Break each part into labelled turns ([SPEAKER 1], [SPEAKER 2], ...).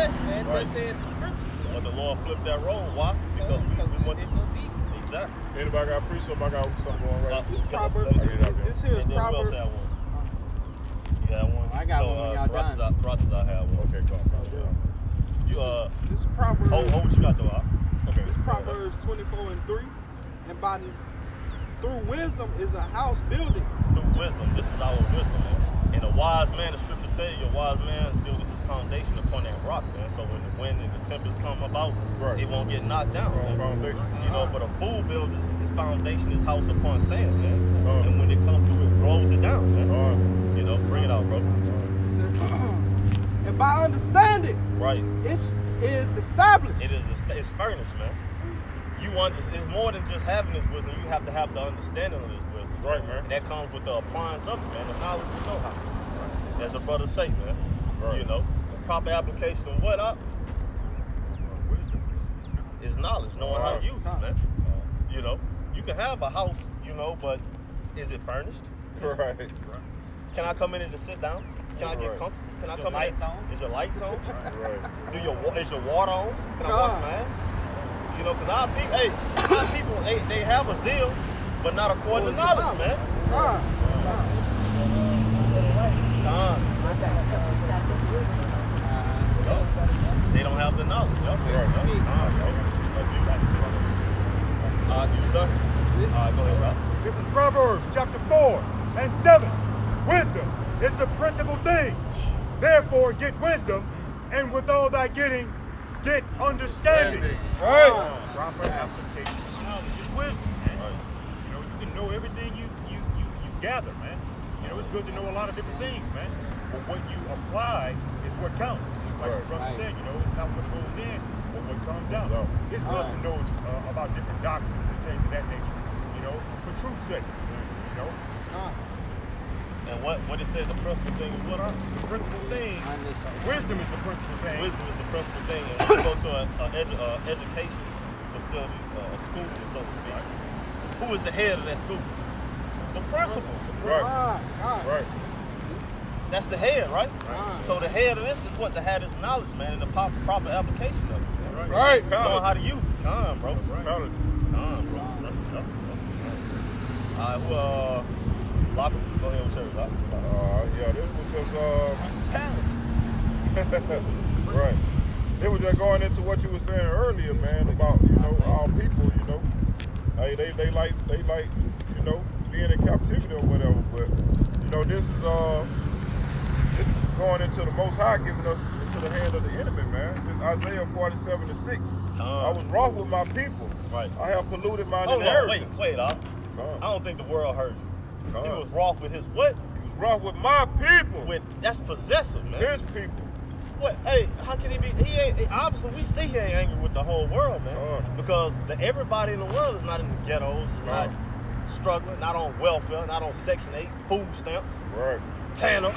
[SPEAKER 1] flesh, man.
[SPEAKER 2] Right.
[SPEAKER 1] They say in the scriptures.
[SPEAKER 2] But the Lord flipped that role. Why? Because we went to exactly.
[SPEAKER 3] Anybody got a priest? Somebody got something going right?
[SPEAKER 1] This Proverbs. This here is
[SPEAKER 2] And then who else
[SPEAKER 1] Proverbs.
[SPEAKER 2] had one? You got one?
[SPEAKER 4] I got one when y'all done.
[SPEAKER 2] Brothers, I have one.
[SPEAKER 3] Okay, come on.
[SPEAKER 2] You
[SPEAKER 1] This is Proverbs.
[SPEAKER 2] hold what you got though.
[SPEAKER 3] Okay.
[SPEAKER 1] This is Proverbs 24:3. And through wisdom is a house building.
[SPEAKER 2] Through wisdom, this is our wisdom, man. And a wise man, the scripture tell you, a wise man builds his foundation upon that rock, man. So when the wind and the tempest come about,
[SPEAKER 3] Right.
[SPEAKER 2] it won't get knocked down. Man.
[SPEAKER 3] Foundation.
[SPEAKER 2] You know, but a fool builds his foundation, his house upon sand, man. And when it comes through, it rolls it down, man. You know, bring it out, bro.
[SPEAKER 1] And by understanding,
[SPEAKER 2] Right.
[SPEAKER 1] it is established.
[SPEAKER 2] It's furnished, man. It's more than just having this wisdom. You have to have the understanding of this wisdom.
[SPEAKER 3] Right, man.
[SPEAKER 2] And that comes with the appliance of it, man. The knowledge you know how. Right. As the brothers say, man.
[SPEAKER 3] Right.
[SPEAKER 2] You know, the proper application of what up is knowledge, knowing how to use it, man. You know, you can have a house, you know, but is it furnished?
[SPEAKER 3] Right.
[SPEAKER 2] Can I come in and just sit down? Can I get comfortable? Can I come in? Is your lights on?
[SPEAKER 3] Right.
[SPEAKER 2] Is your water on? Can I wash my ass? You know, because our people, they have a zeal, but not according to knowledge, man. They don't have the knowledge. You done? All right, go ahead, Rob.
[SPEAKER 5] This is Proverbs chapter 4:7. Wisdom is the principal thing. Therefore, get wisdom, and with all thy getting, get understanding.
[SPEAKER 3] Right.
[SPEAKER 5] Proper application of knowledge is wisdom, man.
[SPEAKER 2] Right.
[SPEAKER 5] You know, you can know everything you gather, man. You know, it's good to know a lot of different things, man. But what you apply is what counts. Just like the brother said, you know, it's not what goes in, but what comes out. It's good to know about different doctrines and things of that nature, you know, for truth's sake, you know.
[SPEAKER 2] And what it says, the principal thing is what?
[SPEAKER 5] The principal thing, wisdom is the principal thing.
[SPEAKER 2] Wisdom is the principal thing. And when you go to an education facility, a school, so to speak, who is the head of that school? The principal.
[SPEAKER 3] Right. Right.
[SPEAKER 2] That's the head, right? So the head of this is what the head is knowledge, man, and the proper application of it.
[SPEAKER 3] Right.
[SPEAKER 2] Knowing how to use it. Come, bro.
[SPEAKER 3] Right.
[SPEAKER 2] Come, bro. That's enough. All right, well, Lock him. Go ahead with yours, Doc.
[SPEAKER 3] Yeah, this was just right. It was just going into what you were saying earlier, man, about our people, hey, they like being in captivity or whatever, but this is going into the Most High giving us into the hand of the enemy, man. This Isaiah 47:6. I was wroth with my people.
[SPEAKER 2] Right.
[SPEAKER 3] I have polluted mine
[SPEAKER 2] Hold on,
[SPEAKER 3] inheritance.
[SPEAKER 2] wait, Doc. I don't think the world heard you. He was wroth with his what?
[SPEAKER 3] He was wroth with my people.
[SPEAKER 2] That's possessive, man.
[SPEAKER 3] His people.
[SPEAKER 2] What? Hey, how can he be? He ain't. Obviously, we see he ain't angry with the whole world, man. Because everybody in the world is not in the ghettos, not struggling, not on welfare, not on Section 8, food stamps,
[SPEAKER 3] Right.
[SPEAKER 2] Tanner,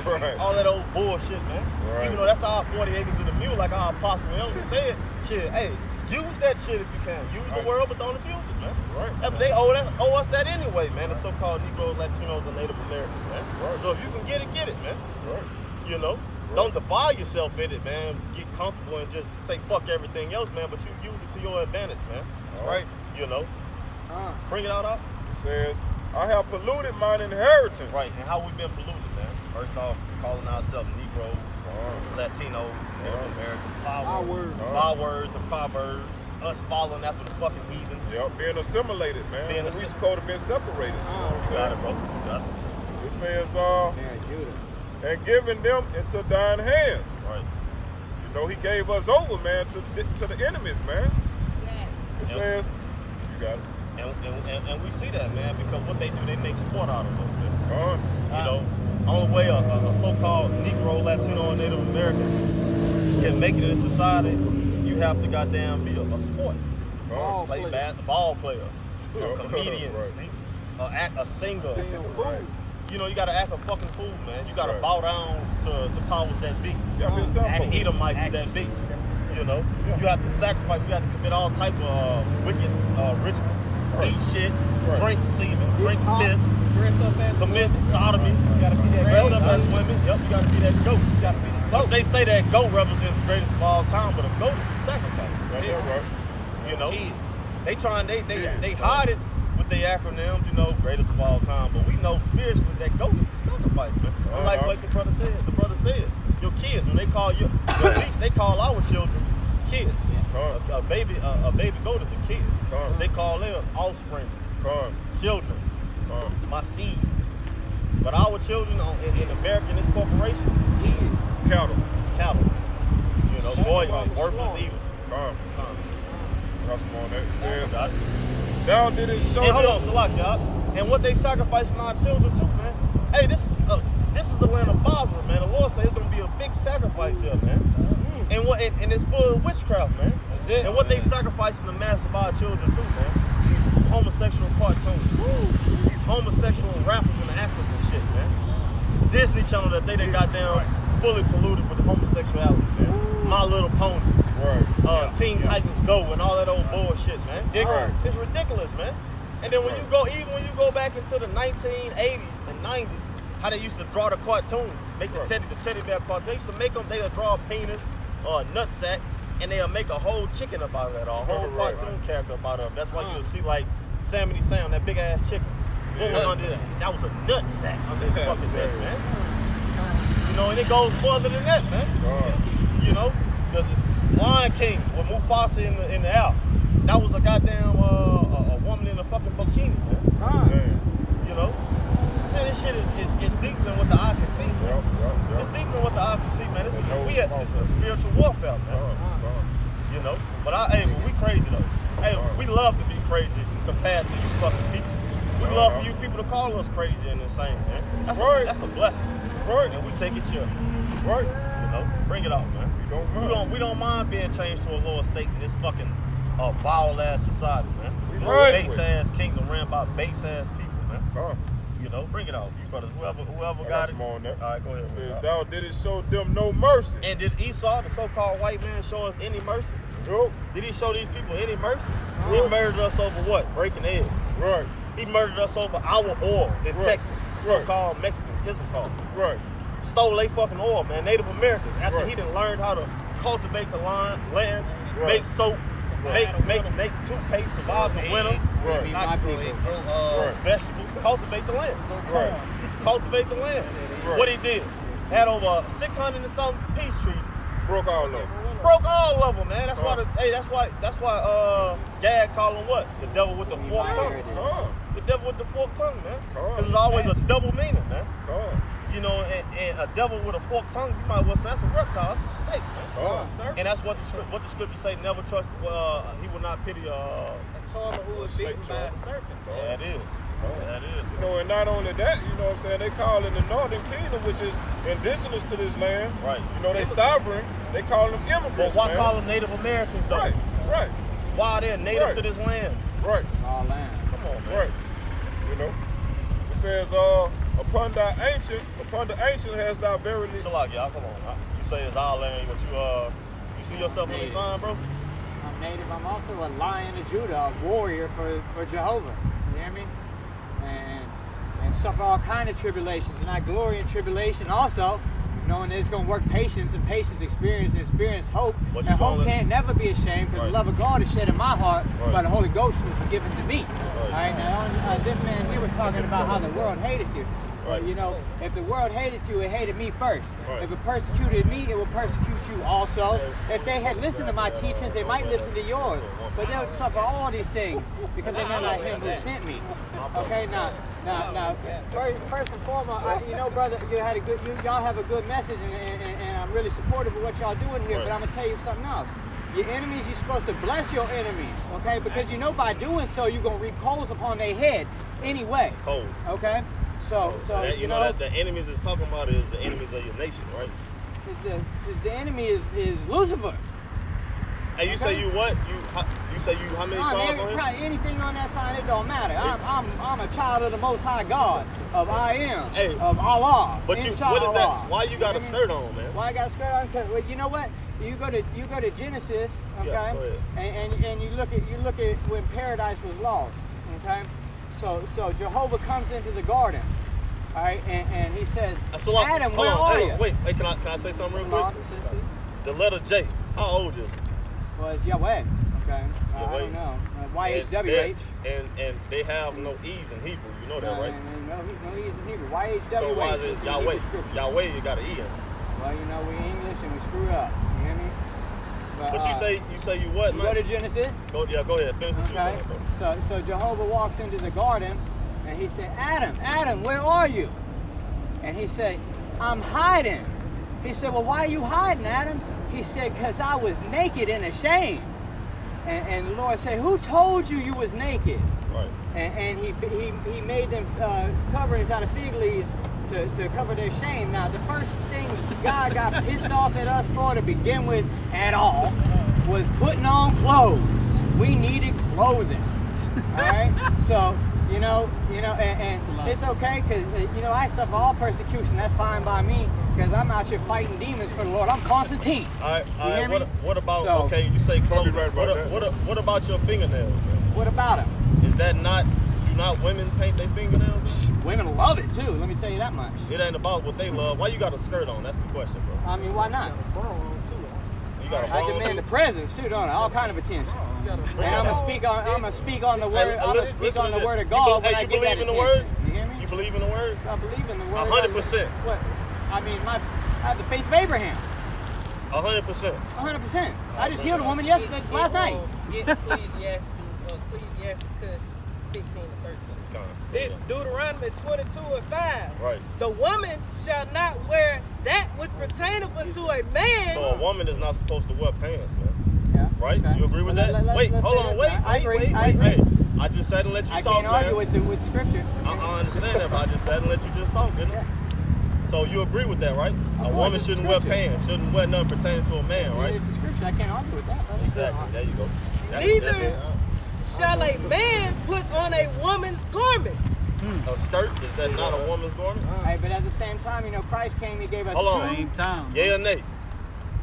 [SPEAKER 3] Right.
[SPEAKER 2] all that old bullshit, man.
[SPEAKER 3] Right.
[SPEAKER 2] Even though that's our 40 acres of the mule, like our apostle elder said, shit. Hey, use that shit if you can. Use the world, but don't abuse it, man.
[SPEAKER 3] Right.
[SPEAKER 2] They owe us that anyway, man. The so-called Negroes, Latinos, and Native Americans, man.
[SPEAKER 3] Right.
[SPEAKER 2] So if you can get it, man.
[SPEAKER 3] Right.
[SPEAKER 2] You know, don't defile yourself in it, man. Get comfortable and just say fuck everything else, man. But you use it to your advantage, man.
[SPEAKER 3] Right.
[SPEAKER 2] You know. Bring it out.
[SPEAKER 3] It says, I have polluted mine inheritance.
[SPEAKER 2] Right. And how we been polluted, man. First off, calling ourselves Negroes, Latinos, Native Americans, Flowers and proverbs. Us following after the fucking heathens.
[SPEAKER 3] Yep, being assimilated, man. We supposed to be separated. You know what I'm saying?
[SPEAKER 2] Got it, bro. Got it.
[SPEAKER 3] It says, and giving them into thine hands.
[SPEAKER 2] Right.
[SPEAKER 3] He gave us over, man, to the enemies, man. It says, you got it.
[SPEAKER 2] And we see that, man, because what they do, they make sport out of us, man. Only way a so-called Negro, Latino, and Native American can make it in society, you have to goddamn be a sport. Play ball player, a comedian, a singer. You gotta act a fucking fool, man. You gotta bow down to the powers that be. And Edomites that be. You have to sacrifice, you have to commit all type of wicked rituals. Eat shit, drink semen, drink piss,
[SPEAKER 4] dress up as
[SPEAKER 2] commit sodomy. You gotta be that dress up as women. Yep, you gotta be that goat. You gotta be the goat. They say that goat represents the greatest of all time, but a goat is a sacrifice.
[SPEAKER 3] Right.
[SPEAKER 2] You know, they hide it with their acronyms, you know, greatest of all time, but we know spiritually that goat is the sacrifice, man. Like the brother said, your kids, when they call you, at least they call our children kids. A baby goat is a kid. They call theirs offspring, children, my seed. But our children in America, in this corporation, is
[SPEAKER 3] Cattle.
[SPEAKER 2] You know, boy, worthless evils.
[SPEAKER 3] That's on that. It says, now did it show
[SPEAKER 2] hold on, Salak, y'all. And what they sacrificing our children too, man. Hey, this is the land of Basra, man. The Lord said it's gonna be a big sacrifice here, man. And it's full of witchcraft, man.
[SPEAKER 4] That's it.
[SPEAKER 2] And what they sacrificing the mass of our children too, man. These homosexual cartoons, these homosexual rappers and actors and shit, man. Disney Channel that they done got down fully polluted with homosexuality, man. My Little Pony. Teen Titans Go and all that old bullshit, man. It's ridiculous, man. And then when you go back into the 1980s and 90s, how they used to draw the cartoons, make the teddy bear cartoon. They used to make them, they'll draw a penis or a nutsack, and they'll make a whole chicken about it, or a whole cartoon character about it. That's why you'll see like Sammy Sam, that big ass chicken. What was under that? That was a nutsack under his fucking neck, man. You know, and it goes further than that, man. You know, the Lion King with Mufasa in the air. That was a goddamn a woman in a fucking bikini, man. You know? Man, this shit is deeper than what the eye can see, man. It's deeper than what the eye can see, man. This is a spiritual warfare, man. You know? But we crazy though. Hey, we love to be crazy compared to you fucking people. We love for you people to call us crazy and insane, man. That's a blessing. And we take it chill. You know? Bring it on, man. We don't mind being changed to a lower state in this fucking foul ass society, man. This base ass kingdom ran by base ass people, man. You know, bring it on, you brothers. Whoever got it. All right, go ahead.
[SPEAKER 3] It says, thou didst show them no mercy.
[SPEAKER 2] And did Esau, the so-called white man, show us any mercy?
[SPEAKER 3] Nope.
[SPEAKER 2] Did he show these people any mercy? He murdered us over what? Breaking eggs. He murdered us over our oil in Texas. So-called Mexican Islam. Stole their fucking oil, man. Native Americans. After he done learned how to cultivate the land, make soap, make toothpaste, survive the winter, vegetables, cultivate the land. Cultivate the land. What he did, had over 600 and some peace treaties.
[SPEAKER 3] Broke all of them.
[SPEAKER 2] Broke all of them, man. That's why Gad call him what? The devil with the forked tongue. The devil with the forked tongue, man. Because there's always a double meaning, man. You know, and a devil with a forked tongue, you might well say that's a reptile, that's a snake, man. And that's what the scripture say, never trust, he will not pity
[SPEAKER 4] a charmer who was beaten by a serpent.
[SPEAKER 2] Yeah, it is. That is.
[SPEAKER 3] You know, and not only that, you know what I'm saying, they call in the Northern Kingdom, which is indigenous to this land. You know, they sovereign, they call them immigrants.
[SPEAKER 2] But why call them Native Americans, though? Why they're native to this land?
[SPEAKER 4] All land.
[SPEAKER 2] Come on, man.
[SPEAKER 3] You know, it says, upon the ancient has thou verily.
[SPEAKER 2] So like, y'all, come on. You say it's our land, but you see yourself in the sun, bro?
[SPEAKER 4] I'm native. I'm also a lion of Judah, a warrior for Jehovah. You hear me? And suffer all kind of tribulations, and I glory in tribulation also, knowing that it's going to work patience, and patience experience hope. And hope can't never be ashamed, because the love of God is shed in my heart by the Holy Ghost who was given to me. All right, now this man here was talking about how the world hated you. Well, you know, if the world hated you, it hated me first. If it persecuted me, it will persecute you also. If they had listened to my teachings, they might listen to yours. But they'll suffer all these things because they're not him who sent me. Okay, now, first and foremost, you know, brother, y'all have a good message, and I'm really supportive of what y'all doing here. But I'm gonna tell you something else. Your enemies, you're supposed to bless your enemies, okay? Because you know by doing so, you're gonna reap coals upon their head anyway.
[SPEAKER 2] Coals.
[SPEAKER 4] Okay. So
[SPEAKER 2] that, you know that the enemies is talking about is the enemies of your nation, right?
[SPEAKER 4] The enemy is Lucifer.
[SPEAKER 2] And you say you what? You say you how many tribes on him?
[SPEAKER 4] Anything on that sign, it don't matter. I'm a child of the Most High God, of I am, of Allah.
[SPEAKER 2] But what is that? Why you got a skirt on, man?
[SPEAKER 4] Why I got a skirt on? Because well, you know what? You go to Genesis, okay, and you look at when paradise was lost, okay. So Jehovah comes into the garden, all right, and he says,
[SPEAKER 2] So like,
[SPEAKER 4] Adam,
[SPEAKER 2] hold
[SPEAKER 4] where
[SPEAKER 2] on,
[SPEAKER 4] are
[SPEAKER 2] hold
[SPEAKER 4] you?
[SPEAKER 2] on, wait, can I say something real quick? The letter J, how old is it?
[SPEAKER 4] Well, it's Yahweh, okay? I
[SPEAKER 2] Yahweh.
[SPEAKER 4] don't know. YHWH.
[SPEAKER 2] And they have no E's in Hebrew, you know that, right?
[SPEAKER 4] No E's in Hebrew. YHWH.
[SPEAKER 2] So why is it Yahweh? Yahweh, you got an E in it.
[SPEAKER 4] Well, you know, we English and we screw up. You hear me?
[SPEAKER 2] But you say you what, man?
[SPEAKER 4] Go to Genesis.
[SPEAKER 2] Go ahead, finish what you
[SPEAKER 4] Okay.
[SPEAKER 2] saying, bro.
[SPEAKER 4] So Jehovah walks into the garden and he said, Adam, where are you? And he said, I'm hiding. He said, well, why are you hiding, Adam? He said, because I was naked and ashamed. And the Lord said, who told you was naked?
[SPEAKER 2] Right.
[SPEAKER 4] And he made them coverings out of fig leaves to cover their shame. Now, the first thing God got pissed off at us for to begin with at all was putting on clothes. We needed clothing. All right? So, and it's okay because, I suffer all persecution. That's fine by me because I'm out here fighting demons for the Lord. I'm Constantine.
[SPEAKER 2] All right. What about, okay, you say clothes. What about your fingernails, man?
[SPEAKER 4] What about them?
[SPEAKER 2] Is that do not women paint their fingernails?
[SPEAKER 4] Women love it too, let me tell you that much.
[SPEAKER 2] It ain't about what they love. Why you got a skirt on? That's the question, bro.
[SPEAKER 4] I mean, why not?
[SPEAKER 2] You got a
[SPEAKER 4] I demand the presence too, don't I? All kind of attention. And I'm gonna speak on the word. I'm gonna speak on the word of God when I get that attention.
[SPEAKER 2] You believe in the word?
[SPEAKER 4] You hear me?
[SPEAKER 2] You believe in the word?
[SPEAKER 4] I believe in the word.
[SPEAKER 2] 100%.
[SPEAKER 4] What? I mean, I have the faith of Abraham.
[SPEAKER 2] 100%.
[SPEAKER 4] 100%. I just healed a woman last night.
[SPEAKER 6] Get Ecclesiastes 15 and 13. This Deuteronomy 22 and 5.
[SPEAKER 2] Right.
[SPEAKER 6] The woman shall not wear that which pertaineth unto a man.
[SPEAKER 2] So a woman is not supposed to wear pants, man.
[SPEAKER 4] Yeah.
[SPEAKER 2] Right?
[SPEAKER 4] Okay.
[SPEAKER 2] You agree with that?
[SPEAKER 4] Let's
[SPEAKER 2] Hold on, wait.
[SPEAKER 4] I agree.
[SPEAKER 2] Hey, I just said to let you
[SPEAKER 4] I
[SPEAKER 2] talk,
[SPEAKER 4] can't argue
[SPEAKER 2] man.
[SPEAKER 4] with scripture.
[SPEAKER 2] I understand that, but I just said to let you just talk, didn't
[SPEAKER 4] Yeah.
[SPEAKER 2] I? So you agree with that, right? A woman
[SPEAKER 4] it's
[SPEAKER 2] shouldn't wear
[SPEAKER 4] scripture.
[SPEAKER 2] pants, shouldn't wear nothing pertaining to a man, right?
[SPEAKER 4] It's the scripture. I can't argue with that. Brother.
[SPEAKER 2] Exactly. There you go.
[SPEAKER 6] Neither shall a man put on a woman's garment.
[SPEAKER 2] A skirt, is that not a woman's garment?
[SPEAKER 4] Hey, but at the same time, Christ came, he gave us
[SPEAKER 2] Hold on.
[SPEAKER 4] same time.
[SPEAKER 2] Yay or nay?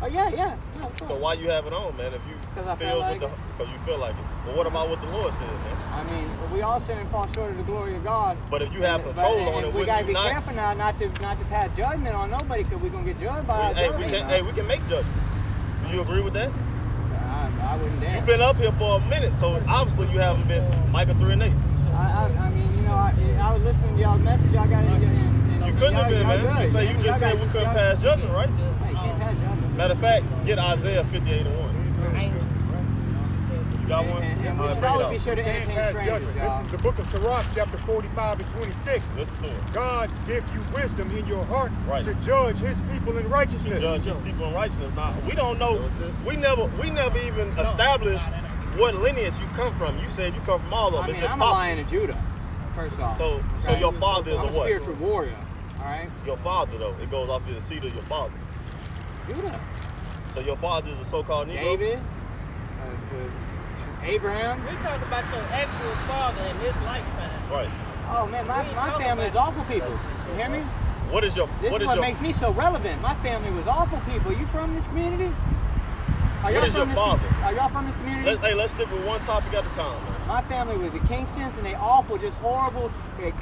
[SPEAKER 4] Oh, yeah. No,
[SPEAKER 2] So why you have it on, man, if you
[SPEAKER 4] 'Cause I
[SPEAKER 2] feel
[SPEAKER 4] feel like it.
[SPEAKER 2] because you feel like it? But what about what the Lord said, man?
[SPEAKER 4] I mean, we all sin and fall short of the glory of God.
[SPEAKER 2] But if you have control on it,
[SPEAKER 4] we gotta
[SPEAKER 2] wouldn't
[SPEAKER 4] be
[SPEAKER 2] you not?
[SPEAKER 4] careful now not to pass judgment on nobody, because we're gonna get judged by our judgment.
[SPEAKER 2] We can make judgments. Do you agree with that?
[SPEAKER 4] I wouldn't dare.
[SPEAKER 2] You've been up here for a minute, so obviously you haven't been Micah 3 and 8.
[SPEAKER 4] I mean, I was listening to y'all's message. Y'all got it.
[SPEAKER 2] You couldn't have been, man. You just said we couldn't pass judgment, right?
[SPEAKER 4] Hey, you can't pass judgment.
[SPEAKER 2] Matter of fact, get Isaiah 58 and 1. You got one?
[SPEAKER 4] And
[SPEAKER 2] All
[SPEAKER 4] we
[SPEAKER 2] right,
[SPEAKER 4] should
[SPEAKER 2] bring it
[SPEAKER 4] always
[SPEAKER 2] out.
[SPEAKER 4] be sure to
[SPEAKER 5] Can't
[SPEAKER 4] entertain
[SPEAKER 5] pass
[SPEAKER 4] strangers,
[SPEAKER 5] judgment.
[SPEAKER 4] y'all.
[SPEAKER 5] This is the book of Sirach, chapter 45 and 26.
[SPEAKER 2] Listen to it.
[SPEAKER 5] God give you wisdom in your heart
[SPEAKER 2] Right.
[SPEAKER 5] to judge his people in righteousness.
[SPEAKER 2] To judge his people in righteousness. Now, we don't know. We never even established what lineage you come from. You said you come from all of them.
[SPEAKER 4] I
[SPEAKER 2] Is
[SPEAKER 4] mean,
[SPEAKER 2] it
[SPEAKER 4] I'm a
[SPEAKER 2] possible?
[SPEAKER 4] lion of Judah, first off.
[SPEAKER 2] So your father is
[SPEAKER 4] I'm
[SPEAKER 2] a what?
[SPEAKER 4] spiritual warrior, all right?
[SPEAKER 2] Your father, though, it goes off to the seed of your father.
[SPEAKER 4] Judah.
[SPEAKER 2] So your father is a so-called Negro?
[SPEAKER 4] David, Abraham.
[SPEAKER 6] We talk about your actual father in his lifetime.
[SPEAKER 2] Right.
[SPEAKER 4] Oh man, my family is awful people. You hear me?
[SPEAKER 2] What is your?
[SPEAKER 4] This is what makes me so relevant. My family was awful people. You from this community? Are
[SPEAKER 2] What is your father?
[SPEAKER 4] Are y'all from this community?
[SPEAKER 2] Let's stick with one topic at a time, man.
[SPEAKER 4] My family was the Kingstons, and they awful, just horrible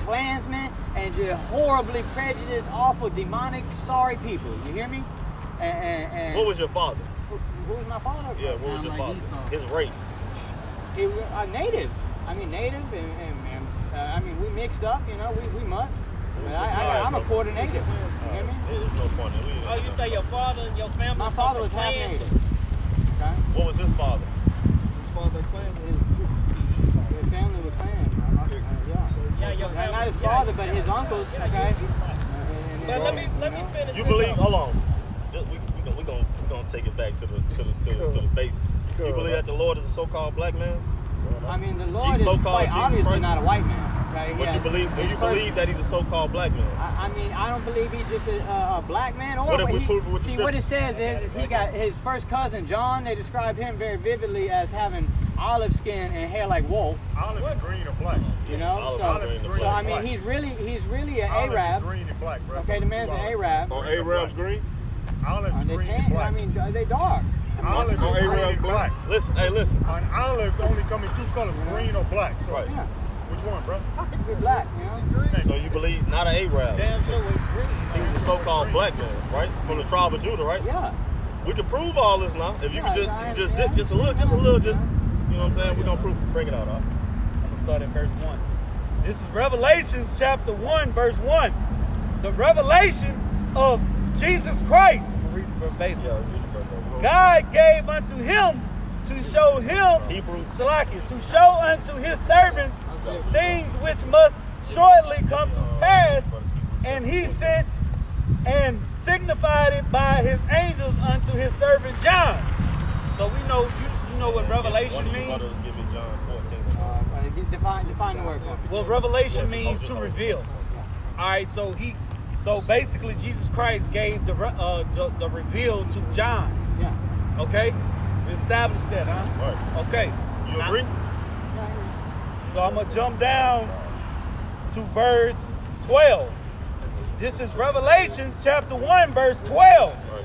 [SPEAKER 4] Klansmen, and just horribly prejudiced, awful, demonic, sorry people. You hear me? And
[SPEAKER 2] What was your father?
[SPEAKER 4] Who was my father?
[SPEAKER 2] Yeah, what was your father? His race.
[SPEAKER 4] He was native. I mean, native, and I mean, we mixed up. We mutts. But I'm a quarter native. You hear me?
[SPEAKER 2] There's no point in it.
[SPEAKER 6] Oh, you say your father and your family?
[SPEAKER 4] My father was half
[SPEAKER 6] Klan?
[SPEAKER 4] native. Okay.
[SPEAKER 2] What was his father?
[SPEAKER 4] His father his family was Klan.
[SPEAKER 6] Yeah, your family.
[SPEAKER 4] Not his father, but his uncles. Okay.
[SPEAKER 6] But let me finish.
[SPEAKER 2] You
[SPEAKER 6] this
[SPEAKER 2] believe?
[SPEAKER 6] up.
[SPEAKER 2] Hold on. We're gonna take it back to the base. You believe that the Lord is a so-called black man?
[SPEAKER 4] I mean, the Lord is
[SPEAKER 2] so-called
[SPEAKER 4] quite
[SPEAKER 2] Jesus
[SPEAKER 4] obviously
[SPEAKER 2] Christ?
[SPEAKER 4] not a white man. Okay.
[SPEAKER 2] But you believe? Do you believe that he's a so-called black man?
[SPEAKER 4] I mean, I don't believe he's just a black man. Or
[SPEAKER 2] What if we prove it with the
[SPEAKER 4] see, what it
[SPEAKER 2] scripture?
[SPEAKER 4] says is he got his first cousin John. They describe him very vividly as having olive skin and hair like wool.
[SPEAKER 5] Olive is green or black.
[SPEAKER 4] You know,
[SPEAKER 2] Olive is green and
[SPEAKER 4] so I
[SPEAKER 2] black.
[SPEAKER 4] mean, he's really an
[SPEAKER 5] Olive is
[SPEAKER 4] Arab.
[SPEAKER 5] green and black, bro.
[SPEAKER 4] Okay, the man's an Arab.
[SPEAKER 3] On Arabs green?
[SPEAKER 5] Olive is
[SPEAKER 4] They
[SPEAKER 5] green and
[SPEAKER 4] tan.
[SPEAKER 5] black.
[SPEAKER 4] I mean, they dark.
[SPEAKER 5] Olive
[SPEAKER 3] On
[SPEAKER 5] is green
[SPEAKER 3] Arabs
[SPEAKER 5] and black.
[SPEAKER 2] Listen.
[SPEAKER 5] An olive only come in two colors, green or black. So
[SPEAKER 2] Right.
[SPEAKER 4] Yeah.
[SPEAKER 5] Which one, bro?
[SPEAKER 4] He's black, you know?
[SPEAKER 2] So you believe not an Arab?
[SPEAKER 6] Damn sure was green.
[SPEAKER 2] He was a so-called black man, right? From the tribe of Judah, right?
[SPEAKER 4] Yeah.
[SPEAKER 2] We can prove all this now. If you
[SPEAKER 4] Yeah,
[SPEAKER 2] could
[SPEAKER 4] I
[SPEAKER 2] just
[SPEAKER 4] understand.
[SPEAKER 2] just a little, you know what I'm saying? We're gonna bring it out, huh?
[SPEAKER 7] I'm gonna start at verse 1. This is Revelations chapter 1, verse 1. The revelation of Jesus Christ. I'm reading verbatim.
[SPEAKER 2] Yeah, read the first one.
[SPEAKER 7] God gave unto him to show him,
[SPEAKER 2] Hebrew.
[SPEAKER 7] Salakia, to show unto his servants things which must shortly come to pass, and he sent and signified it by his angels unto his servant John. So we know, you know what revelation means?
[SPEAKER 2] Give me John 14.
[SPEAKER 4] Define the word for me.
[SPEAKER 7] Well, revelation means to reveal. All right, so basically Jesus Christ gave the reveal to John.
[SPEAKER 4] Yeah.
[SPEAKER 7] Okay, we established that, huh?
[SPEAKER 2] Right.
[SPEAKER 7] Okay.
[SPEAKER 2] You
[SPEAKER 7] Now-
[SPEAKER 2] agree?
[SPEAKER 7] So I'm gonna jump down to verse 12. This is Revelations chapter 1, verse 12.
[SPEAKER 2] Right.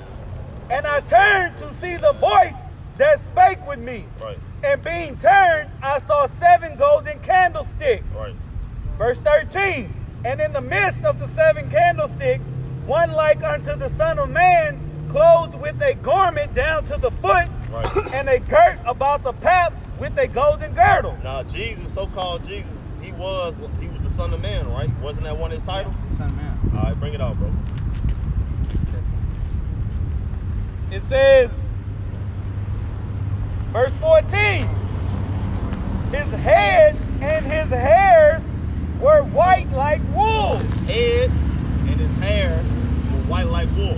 [SPEAKER 7] And I turned to see the voice that spake with me.
[SPEAKER 2] Right.
[SPEAKER 7] And being turned, I saw 7 golden candlesticks.
[SPEAKER 2] Right.
[SPEAKER 7] Verse 13. And in the midst of the 7 candlesticks, one like unto the Son of Man, clothed with a garment down to the foot,
[SPEAKER 2] Right.
[SPEAKER 7] and a girt about the paps with a golden girdle.
[SPEAKER 2] Now Jesus, so-called Jesus, he was the Son of Man, right? Wasn't that one of his titles?
[SPEAKER 4] Son of man.
[SPEAKER 2] All right, bring it out, bro.
[SPEAKER 7] It says, verse 14, his head and his hairs were white like wool.
[SPEAKER 2] His head and his hair were white like wool.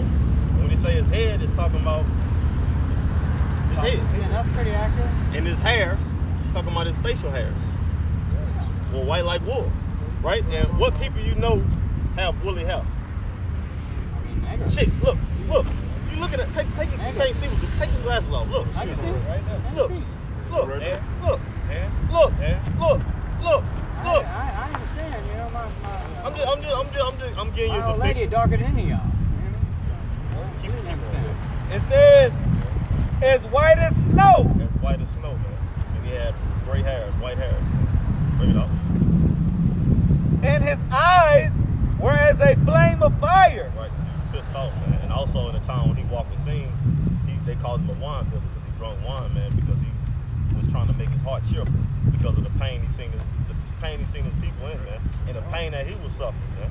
[SPEAKER 2] When he say his head, it's talking about his head.
[SPEAKER 4] Yeah, that's pretty accurate.
[SPEAKER 2] And his hairs, he's talking about his facial hairs. Were white like wool, right? And what people you know have woolly hair?
[SPEAKER 4] I mean, negative.
[SPEAKER 2] Shit, look. You look at it. Take it. You can't see. Take your glasses off. Look.
[SPEAKER 4] I can see it.
[SPEAKER 7] Right there.
[SPEAKER 2] Look. Look.
[SPEAKER 3] Right
[SPEAKER 2] Look.
[SPEAKER 7] Yeah.
[SPEAKER 2] Look.
[SPEAKER 7] Yeah.
[SPEAKER 2] Look. Look. Look.
[SPEAKER 4] I understand, you know,
[SPEAKER 2] I'm getting you
[SPEAKER 4] my
[SPEAKER 2] a
[SPEAKER 4] old lady
[SPEAKER 2] depiction.
[SPEAKER 4] darker than any of y'all. You know? I understand.
[SPEAKER 7] It says, as white as snow.
[SPEAKER 2] That's white as snow, man. And he had gray hairs, white hairs. Bring it up.
[SPEAKER 7] And his eyes were as a flame of fire.
[SPEAKER 2] Right. He was pissed off, man. And also in the time when he walked the scene, they called him a wine bibber because he drunk wine, man, because he was trying to make his heart cheerful because of the pain he seen his people in, man, and the pain that he was suffering, man.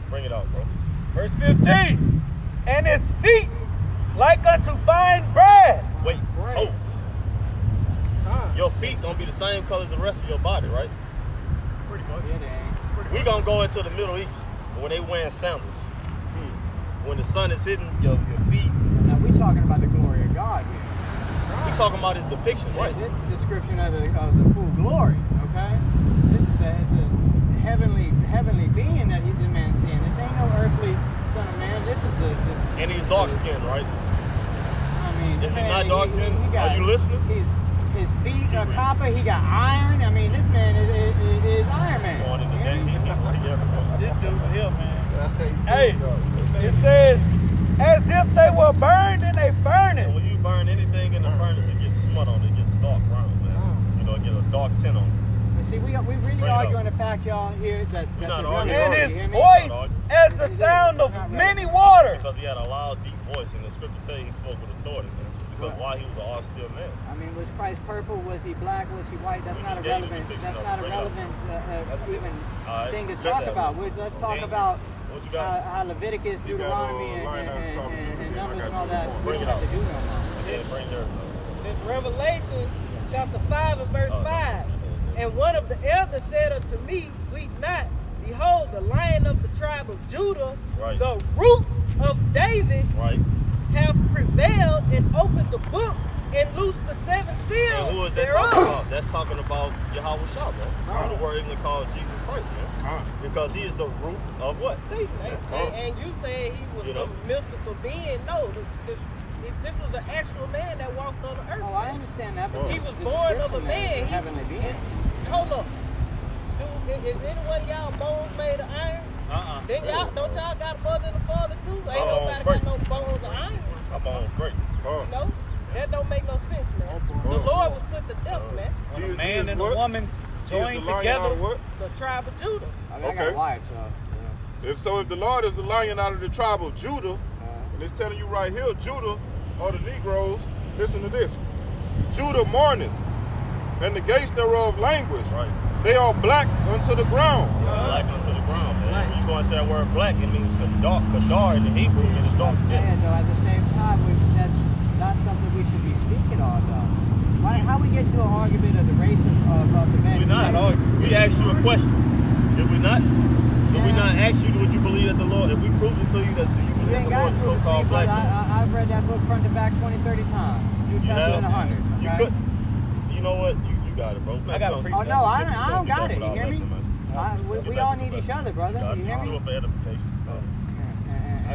[SPEAKER 2] Bring it out, bro.
[SPEAKER 7] Verse 15. And his feet like unto fine brass.
[SPEAKER 2] Wait. Oh. Your feet gonna be the same color as the rest of your body, right?
[SPEAKER 5] Pretty much.
[SPEAKER 4] Yeah, they ain't.
[SPEAKER 2] We gonna go into the Middle East when they wearing sandals. When the sun is hitting your feet,
[SPEAKER 4] Now we talking about the glory of God here.
[SPEAKER 2] we talking about his depiction, right?
[SPEAKER 4] This is a description of the full glory, okay? This is the heavenly being that this man's seeing. This ain't no earthly son of man. This is this.
[SPEAKER 2] And he's dark skinned, right?
[SPEAKER 4] I mean,
[SPEAKER 2] Is he
[SPEAKER 4] man,
[SPEAKER 2] not dark-skinned? Are you listening?
[SPEAKER 4] His feet are copper. He got iron. I mean, this man is Iron Man.
[SPEAKER 2] Going in the
[SPEAKER 4] You hear
[SPEAKER 2] game,
[SPEAKER 4] me?
[SPEAKER 7] This dude here, man. Hey, it says, as if they were burned in a
[SPEAKER 2] And
[SPEAKER 7] furnace.
[SPEAKER 2] when you burn anything in the furnace, it gets smut on it. It gets dark brown, man. You know, it gets a dark tint on it.
[SPEAKER 4] You see, we really
[SPEAKER 2] Bring it
[SPEAKER 4] arguing
[SPEAKER 2] up.
[SPEAKER 4] the fact, y'all, here that's
[SPEAKER 2] not
[SPEAKER 4] irrelevant.
[SPEAKER 2] arguing.
[SPEAKER 7] And
[SPEAKER 4] You
[SPEAKER 7] his
[SPEAKER 4] hear me?
[SPEAKER 7] voice as the sound of many waters.
[SPEAKER 2] Because he had a loud, deep voice, and the scripture tell you he spoke with authority, man. Because why he was an austere man.
[SPEAKER 4] I mean, was Christ purple? Was he black? Was he white? That's
[SPEAKER 2] We
[SPEAKER 4] not
[SPEAKER 2] just
[SPEAKER 4] a
[SPEAKER 2] gave you
[SPEAKER 4] relevant.
[SPEAKER 2] the
[SPEAKER 4] That's
[SPEAKER 2] picture.
[SPEAKER 4] not a
[SPEAKER 2] Bring it up.
[SPEAKER 4] relevant even
[SPEAKER 2] All right,
[SPEAKER 4] thing to
[SPEAKER 2] check
[SPEAKER 4] talk
[SPEAKER 2] that
[SPEAKER 4] about.
[SPEAKER 2] one.
[SPEAKER 4] Let's talk about
[SPEAKER 2] What you got?
[SPEAKER 4] how Leviticus,
[SPEAKER 3] You got,
[SPEAKER 4] Deuteronomy,
[SPEAKER 3] line out trouble.
[SPEAKER 4] and Numbers
[SPEAKER 3] I got
[SPEAKER 4] and all
[SPEAKER 3] you.
[SPEAKER 4] that. We
[SPEAKER 2] Bring
[SPEAKER 4] don't
[SPEAKER 2] it
[SPEAKER 4] have to
[SPEAKER 2] out.
[SPEAKER 4] do no more.
[SPEAKER 2] Yeah, bring yours
[SPEAKER 6] This Revelation chapter 5 and verse
[SPEAKER 2] Oh,
[SPEAKER 6] 5. And one of the elders said unto me, weep not. Behold, the Lion of the tribe of Judah,
[SPEAKER 2] Right.
[SPEAKER 6] the root of David,
[SPEAKER 2] up. Right?
[SPEAKER 6] have prevailed and opened the book and loosed the 7 seals
[SPEAKER 2] And who is that
[SPEAKER 6] thereof.
[SPEAKER 2] talking about? That's talking about Yahweh Shah, man. The word even called Jesus Christ, man. Because he is the root of what? David.
[SPEAKER 6] And you said he was
[SPEAKER 2] You know?
[SPEAKER 6] some mystical being. No, this was an actual man that walked on the earth.
[SPEAKER 4] Oh, I understand that. But
[SPEAKER 6] He
[SPEAKER 4] this
[SPEAKER 6] was
[SPEAKER 4] is
[SPEAKER 6] born of a
[SPEAKER 4] description
[SPEAKER 6] man.
[SPEAKER 4] of a heavenly being.
[SPEAKER 6] Hold up. Dude, is any one of y'all bones made of iron? Then y'all, don't y'all got a mother and a father too? Ain't nobody got no bones of iron.
[SPEAKER 2] My bone's great.
[SPEAKER 6] No? That don't make no sense, man. The Lord was put to death, man.
[SPEAKER 7] A man and a woman
[SPEAKER 3] is the lion out of what?
[SPEAKER 6] The tribe of Judah.
[SPEAKER 4] I mean, I got a wife, so.
[SPEAKER 3] If the Lord is the lion out of the tribe of Judah, and it's telling you right here, Judah or the Negroes, listen to this. Judah mourneth, and the gates thereof languish.
[SPEAKER 2] Right.
[SPEAKER 3] They are black unto the ground.
[SPEAKER 2] Black unto the ground, man. When you go and say that word black, it means kadar in the Hebrew, it means dark skin.
[SPEAKER 4] Though, at the same time, that's not something we should be speaking on, though. How we get to an argument of the race of the men?
[SPEAKER 2] We're not arguing. We asked you a question. Did we not? Did we not ask you, would you believe that the Lord, if we proved it to you that you believe that the Lord is so-called black man?
[SPEAKER 4] I've read that book front to back 20, 30 times. New Testament 100. Okay?
[SPEAKER 2] You could. You know what? You got it, bro. Man,
[SPEAKER 7] I got a precept.
[SPEAKER 4] Oh, no, I don't got it. You hear me? We all need each other, brother. You hear me?
[SPEAKER 2] Do it for edification.
[SPEAKER 7] I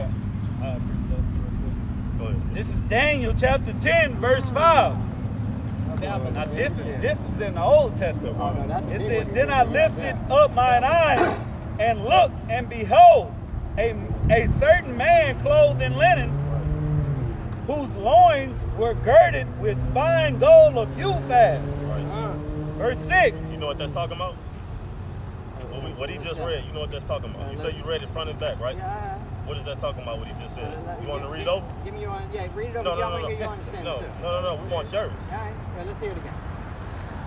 [SPEAKER 7] appreciate it.
[SPEAKER 2] Go ahead.
[SPEAKER 7] This is Daniel chapter 10, verse 5. Now this is in the Old Testament.
[SPEAKER 4] Oh, no, that's
[SPEAKER 7] It
[SPEAKER 4] big
[SPEAKER 7] says,
[SPEAKER 4] one.
[SPEAKER 7] then I lifted up mine eyes and looked, and behold, a certain man clothed in linen, whose loins were girded with fine gold of Uphaz.
[SPEAKER 2] Right.
[SPEAKER 7] Verse 6.
[SPEAKER 2] You know what that's talking about? What he just read, you know what that's talking about? You say you read it front and back, right?
[SPEAKER 4] Yeah.
[SPEAKER 2] What is that talking about, what he just said? You want to read it over?
[SPEAKER 4] Give me your, read it over.
[SPEAKER 2] No,
[SPEAKER 4] I want to hear you understand it, too.
[SPEAKER 2] No. We want yours.
[SPEAKER 4] All right, let's hear it again.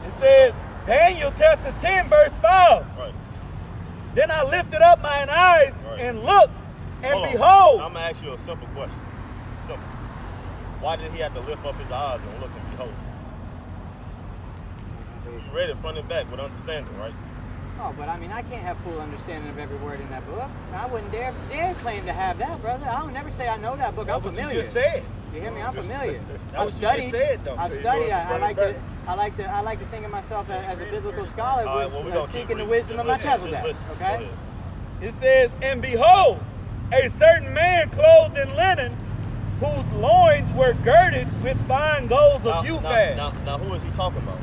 [SPEAKER 7] It says, Daniel chapter 10, verse 5.
[SPEAKER 2] Right.
[SPEAKER 7] Then I lifted up mine eyes
[SPEAKER 2] Right.
[SPEAKER 7] and looked, and
[SPEAKER 2] Hold on.
[SPEAKER 7] behold.
[SPEAKER 2] I'm going to ask you a simple question. Simple. Why did he have to lift up his eyes and look and behold? You read it front and back with understanding, right?
[SPEAKER 4] Oh, but I mean, I can't have full understanding of every word in that book. I wouldn't dare claim to have that, brother. I would never say I know that book. I'm
[SPEAKER 7] What
[SPEAKER 4] familiar.
[SPEAKER 7] you just said.
[SPEAKER 4] You hear me? I'm familiar.
[SPEAKER 7] That
[SPEAKER 4] I've
[SPEAKER 7] was
[SPEAKER 4] studied.
[SPEAKER 7] you just said, though.
[SPEAKER 4] I've
[SPEAKER 7] So you
[SPEAKER 4] studied.
[SPEAKER 7] doing it
[SPEAKER 4] I
[SPEAKER 7] front
[SPEAKER 4] like
[SPEAKER 7] and
[SPEAKER 4] to. I like to think of myself as a biblical scholar,
[SPEAKER 2] All right, well, we're gonna keep
[SPEAKER 4] seeking the
[SPEAKER 2] reading.
[SPEAKER 4] wisdom of my
[SPEAKER 2] Just listen,
[SPEAKER 4] Melchizedek.
[SPEAKER 2] just listen.
[SPEAKER 4] Okay.
[SPEAKER 2] Go ahead.
[SPEAKER 7] It says, and behold, a certain man clothed in linen, whose loins were girded with fine golds of Uphaz.
[SPEAKER 2] Now, who is he talking about?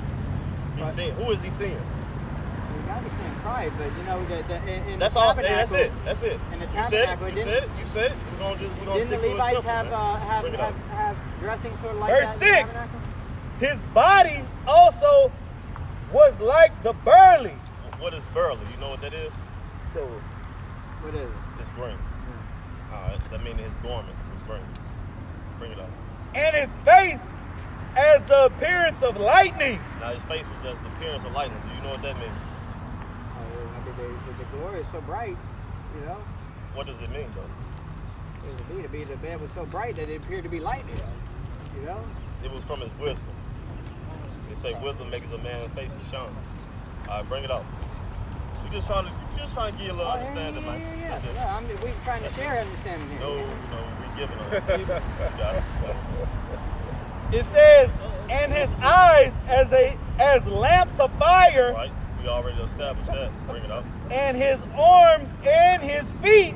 [SPEAKER 2] He's saying, who is he seeing?
[SPEAKER 4] You got to saying pride, but you know in
[SPEAKER 2] That's
[SPEAKER 4] the
[SPEAKER 2] all.
[SPEAKER 4] tabernacle.
[SPEAKER 2] Hey, that's it.
[SPEAKER 4] In the
[SPEAKER 2] You said
[SPEAKER 4] tabernacle,
[SPEAKER 2] it. You said it. We're gonna
[SPEAKER 4] Didn't the
[SPEAKER 2] stick to it
[SPEAKER 4] Levites
[SPEAKER 2] simple, man. Bring it up.
[SPEAKER 4] have dressing sort of like
[SPEAKER 7] Verse
[SPEAKER 4] that in the
[SPEAKER 7] 6.
[SPEAKER 4] tabernacle?
[SPEAKER 7] His body also was like the barley.
[SPEAKER 2] What is burley? You know what that is?
[SPEAKER 4] What is it?
[SPEAKER 2] It's green. All right. That means his garment is green. Bring it up.
[SPEAKER 7] And his face as the appearance of lightning.
[SPEAKER 2] Now his face was as the appearance of lightning. Do you know what that means?
[SPEAKER 4] The glory is so bright, you know.
[SPEAKER 2] What does it mean, though?
[SPEAKER 4] The bed was so bright that it appeared to be lightning, you know.
[SPEAKER 2] It was from his wisdom. They say wisdom makes a man's face to shine. All right, bring it up. We're just trying to give you a little understanding, man. That's it.
[SPEAKER 4] Yeah, we're trying to share understanding here.
[SPEAKER 2] No, we're giving understanding. You got it.
[SPEAKER 7] It says, and his eyes as lamps of fire.
[SPEAKER 2] Right. We already established that. Bring it up.
[SPEAKER 7] And his arms and his feet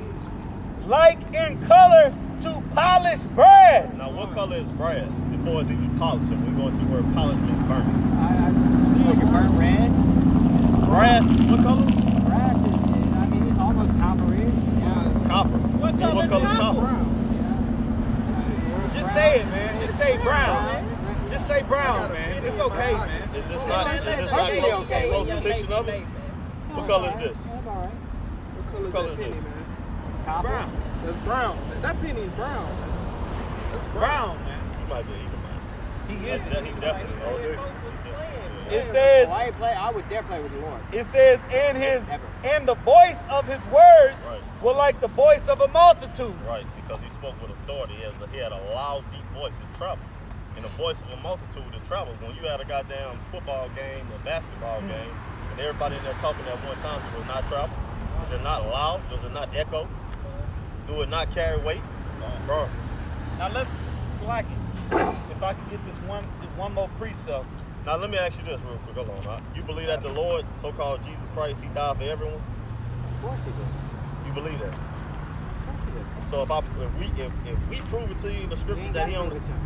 [SPEAKER 7] like in color to polished brass.
[SPEAKER 2] Now, what color is brass before it's even polished? If we go into where polish means burnt.
[SPEAKER 4] Like a burnt red.
[SPEAKER 2] Brass, what color?
[SPEAKER 4] Brass it's almost copperish. Yeah.
[SPEAKER 2] Copper.
[SPEAKER 6] What color is copper?
[SPEAKER 7] Just say it, man. Just say brown. Just say brown, man. It's okay, man.
[SPEAKER 2] Is this not close depiction of it? What color is this?
[SPEAKER 4] That's all right.
[SPEAKER 2] What color is this?
[SPEAKER 4] Copper.
[SPEAKER 7] Brown.
[SPEAKER 1] That's brown. That penny is brown.
[SPEAKER 7] Brown, man.
[SPEAKER 2] You might be an evil man.
[SPEAKER 7] He is.
[SPEAKER 2] He definitely is.
[SPEAKER 7] It says,
[SPEAKER 4] I would dare play with the Lord.
[SPEAKER 7] it says, and the voice of his words
[SPEAKER 2] Right.
[SPEAKER 7] were like the voice of a multitude.
[SPEAKER 2] Right, because he spoke with authority. He had a loud, deep voice in travel. And the voice of a multitude that travels. When you had a goddamn football game, a basketball game, and everybody in there talking at one time, it will not travel. Is it not loud? Does it not echo? Do it not carry weight? Bro.
[SPEAKER 7] Now let's slack it. If I can get this one more precept.
[SPEAKER 2] Now let me ask you this real quick. Hold on. Huh? You believe that the Lord, so-called Jesus Christ, he died for everyone?
[SPEAKER 4] Of course he did.
[SPEAKER 2] You believe that?
[SPEAKER 4] Of course he did.
[SPEAKER 2] So if we prove it to you in the
[SPEAKER 4] You
[SPEAKER 2] scripture
[SPEAKER 4] ain't
[SPEAKER 2] that
[SPEAKER 4] gotta
[SPEAKER 2] he
[SPEAKER 4] prove
[SPEAKER 2] only
[SPEAKER 4] it to him.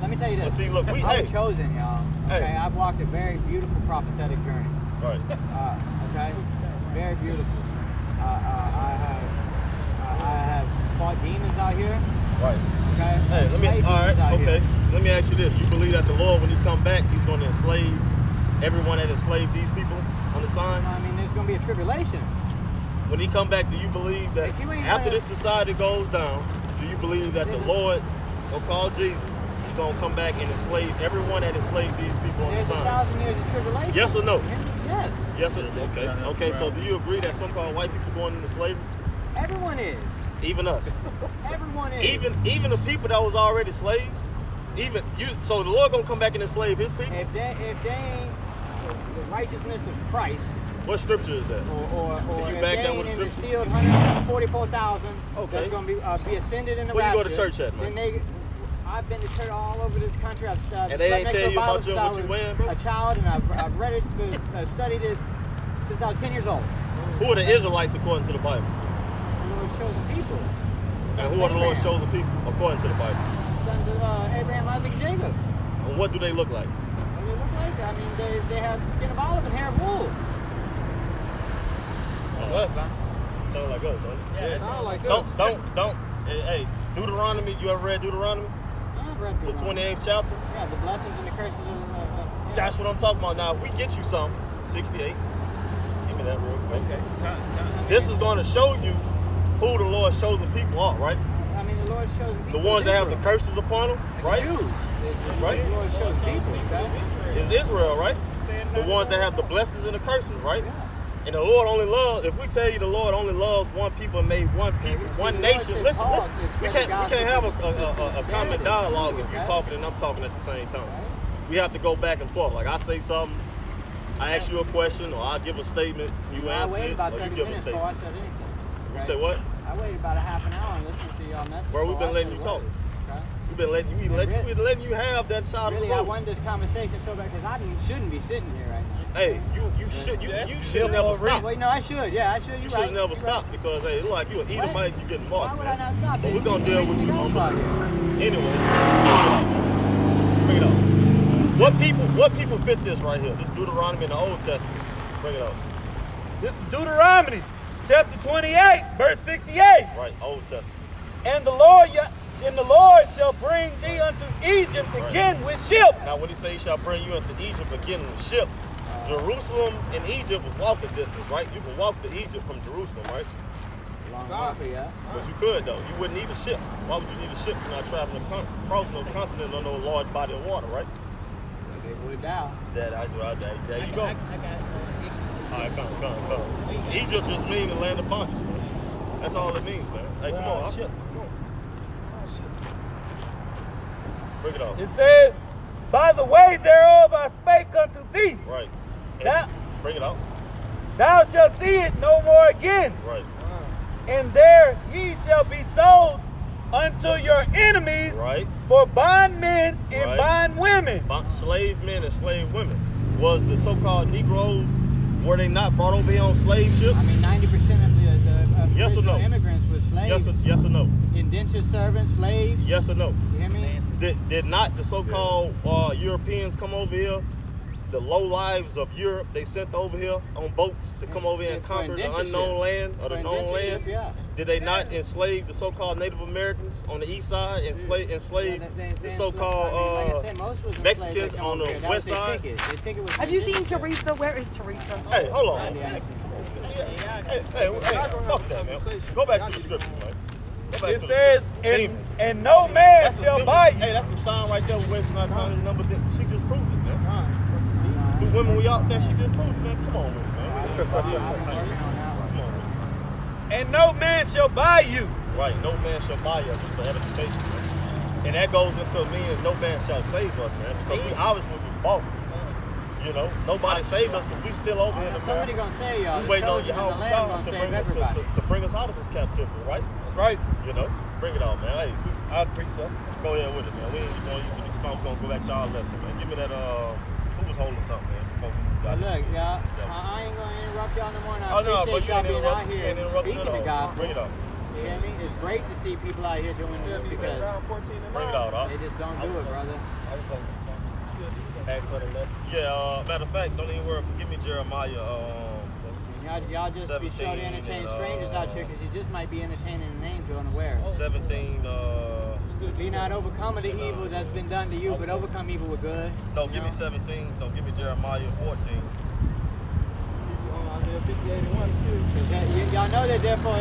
[SPEAKER 4] Let me tell you this.
[SPEAKER 2] Well, see, look,
[SPEAKER 4] I'm chosen, y'all. Okay,
[SPEAKER 2] Hey.
[SPEAKER 4] I've walked a very beautiful prophetic journey.
[SPEAKER 2] right.
[SPEAKER 4] Okay, very beautiful. I have fought demons out here.
[SPEAKER 2] Right.
[SPEAKER 4] Okay.
[SPEAKER 2] Hey,
[SPEAKER 4] Slayed demons out here.
[SPEAKER 2] Let me ask you this. You believe that the Lord, when he come back, he's going to enslave everyone that enslaved these people on the sign?
[SPEAKER 4] I mean, there's going to be a tribulation.
[SPEAKER 2] When he come back, do you believe that after this society goes down, do you believe that the Lord, so-called Jesus, is going to come back and enslave everyone that enslaved these people on the sign?
[SPEAKER 4] There's 1,000 years of tribulation.
[SPEAKER 2] Yes or no?
[SPEAKER 4] Yes.
[SPEAKER 2] Yes or no? Okay. Okay, so do you agree that so-called white people going into slavery?
[SPEAKER 4] Everyone is.
[SPEAKER 2] Even us?
[SPEAKER 4] Everyone is.
[SPEAKER 2] Even the people that was already slaves? Even you, so the Lord gonna come back and enslave his people?
[SPEAKER 4] If they ain't the righteousness of Christ,
[SPEAKER 2] what scripture is that?
[SPEAKER 4] or
[SPEAKER 2] you
[SPEAKER 4] if
[SPEAKER 2] back
[SPEAKER 4] they
[SPEAKER 2] down
[SPEAKER 4] ain't
[SPEAKER 2] with the
[SPEAKER 4] in the
[SPEAKER 2] scripture?
[SPEAKER 4] sealed 144,000
[SPEAKER 2] Okay.
[SPEAKER 4] that's gonna be ascended in the
[SPEAKER 2] Where you
[SPEAKER 4] rapture.
[SPEAKER 2] go to church at, man?
[SPEAKER 4] Then I've been to church all over this country. I've
[SPEAKER 2] And they ain't tell you about what you wearing, bro?
[SPEAKER 4] A child, and I've read it, studied it since I was 10 years old.
[SPEAKER 2] Who are the Israelites according to the Bible?
[SPEAKER 4] The Lord's chosen people.
[SPEAKER 2] And who are the Lord's chosen people according to the Bible?
[SPEAKER 4] Sons of Abraham, Isaac, and Jacob.
[SPEAKER 2] And what do they look like?
[SPEAKER 4] What do they look like? I mean, they have skin of olive and hair of wool.
[SPEAKER 2] Us, huh? Sound like us, buddy.
[SPEAKER 1] Yeah, it sound like us.
[SPEAKER 2] Don't. Hey, Deuteronomy. You ever read Deuteronomy?
[SPEAKER 4] I've read
[SPEAKER 2] The 28th chapter.
[SPEAKER 4] Yeah, the blessings and the curses of
[SPEAKER 2] That's what I'm talking about. Now, if we get you some, 68. Give me that real quick.
[SPEAKER 1] Okay.
[SPEAKER 2] This is going to show you who the Lord's chosen people are, right?
[SPEAKER 4] I mean, the Lord's chosen people.
[SPEAKER 2] The ones that have the curses upon them, right? Right?
[SPEAKER 4] The Lord's chosen people, okay?
[SPEAKER 2] Is Israel, right? The ones that have the blessings and the curses, right? And the Lord only loves, if we tell you the Lord only loves one people and made one people, one nation, listen, we can't have a common dialogue if you're talking and I'm talking at the same time. We have to go back and forth. Like I say something, I ask you a question, or I give a statement, you answer it, or you give a statement. You say what?
[SPEAKER 4] I waited about a half an hour and listened to y'all message.
[SPEAKER 2] Bro, we've been letting you talk. We've been letting you have that side of the
[SPEAKER 4] Really, I
[SPEAKER 2] road.
[SPEAKER 4] wanted this conversation so bad because I shouldn't be sitting here right now.
[SPEAKER 2] Hey, you should never stop.
[SPEAKER 4] Wait, no, I should. Yeah, I should.
[SPEAKER 2] You should never stop because hey, it look like you an Edomite, you getting marked,
[SPEAKER 4] Why would I
[SPEAKER 2] man.
[SPEAKER 4] not stop?
[SPEAKER 2] But we're gonna deal with you on
[SPEAKER 4] about
[SPEAKER 2] anyway. Bring it up. What people fit this right here? This Deuteronomy in the Old Testament. Bring it up.
[SPEAKER 7] This is Deuteronomy, chapter 28, verse 68.
[SPEAKER 2] Right, Old Testament.
[SPEAKER 7] And the Lord shall bring thee unto Egypt again with ships.
[SPEAKER 2] Now when he say he shall bring you into Egypt again with ships, Jerusalem and Egypt was walking distance, right? You can walk to Egypt from Jerusalem, right?
[SPEAKER 4] Long walk, yeah.
[SPEAKER 2] But you could though. You wouldn't need a ship. Why would you need a ship if you're not traveling across no continent or no large body of water, right?
[SPEAKER 4] They would down.
[SPEAKER 2] There you go.
[SPEAKER 6] I got
[SPEAKER 2] All right, come. Egypt just means the land of bondage. That's all it means, man. Hey, come on. Bring it on.
[SPEAKER 7] It says, by the way thereof I spake unto thee.
[SPEAKER 2] Right. Bring it out.
[SPEAKER 7] Thou shalt see it no more again.
[SPEAKER 2] Right.
[SPEAKER 7] And there ye shall be sold unto your enemies
[SPEAKER 2] Right.
[SPEAKER 7] for bondmen and bondwomen.
[SPEAKER 2] Slave men and slave women. Was the so-called Negroes, were they not brought over here on slave ships?
[SPEAKER 4] I mean, 90% of the
[SPEAKER 2] Yes or no?
[SPEAKER 4] immigrants were slaves.
[SPEAKER 2] Yes or no?
[SPEAKER 4] Indentured servants, slaves.
[SPEAKER 2] Yes or no?
[SPEAKER 4] You hear me?
[SPEAKER 2] Did not the so-called Europeans come over here? The low lives of Europe, they sent over here on boats to come over here and conquer the unknown land or the known land.
[SPEAKER 4] Yeah.
[SPEAKER 2] Did they not enslave the so-called Native Americans on the east side, enslave the so-called Mexicans on the west side?
[SPEAKER 8] Have you seen Teresa? Where is Teresa?
[SPEAKER 2] Hey, hold on. Hey, fuck that, man. Go back to the scriptures, man.
[SPEAKER 7] It says, and no man shall buy you.
[SPEAKER 2] Hey, that's a sign right there. We're wasting our time. The number she just proved it, man. Do women we out there? She just proved it, man. Come on with it, man. Come on with it.
[SPEAKER 7] And no man shall buy you.
[SPEAKER 2] Right, no man shall buy us, just for edification, man. And that goes into meaning no man shall save us, man. Because we obviously was bought. You know, nobody saved us because we still over here in the
[SPEAKER 4] Somebody gonna say y'all.
[SPEAKER 2] We waiting on Yahweh to bring us out of this captivity, right? That's right. You know, bring it on, man. Hey, I appreciate it. Go ahead with it, man. We ain't going to expound. We're gonna go back to our lesson, man. Give me that. Who was holding something, man?
[SPEAKER 4] Look, y'all. I ain't gonna interrupt y'all no more. And I
[SPEAKER 2] but
[SPEAKER 4] appreciate
[SPEAKER 2] you
[SPEAKER 4] y'all
[SPEAKER 2] ain't
[SPEAKER 4] being out here
[SPEAKER 2] interrupting
[SPEAKER 4] speaking the gospel.
[SPEAKER 2] Bring it on.
[SPEAKER 4] You hear me? It's great to see people out here doing this because
[SPEAKER 2] bring it out,
[SPEAKER 4] they just don't do it, brother.
[SPEAKER 2] Yeah, matter of fact, don't even worry. Give me Jeremiah.
[SPEAKER 4] Y'all just be sure to entertain strangers out here because you just might be entertaining an angel unaware.
[SPEAKER 2] 17.
[SPEAKER 4] Be not overcome of the evil that's been done to you, but overcome evil with good.
[SPEAKER 2] No, give me 17. Don't give me Jeremiah 14.
[SPEAKER 1] Isaiah 58:1 too.
[SPEAKER 4] Y'all know that therefore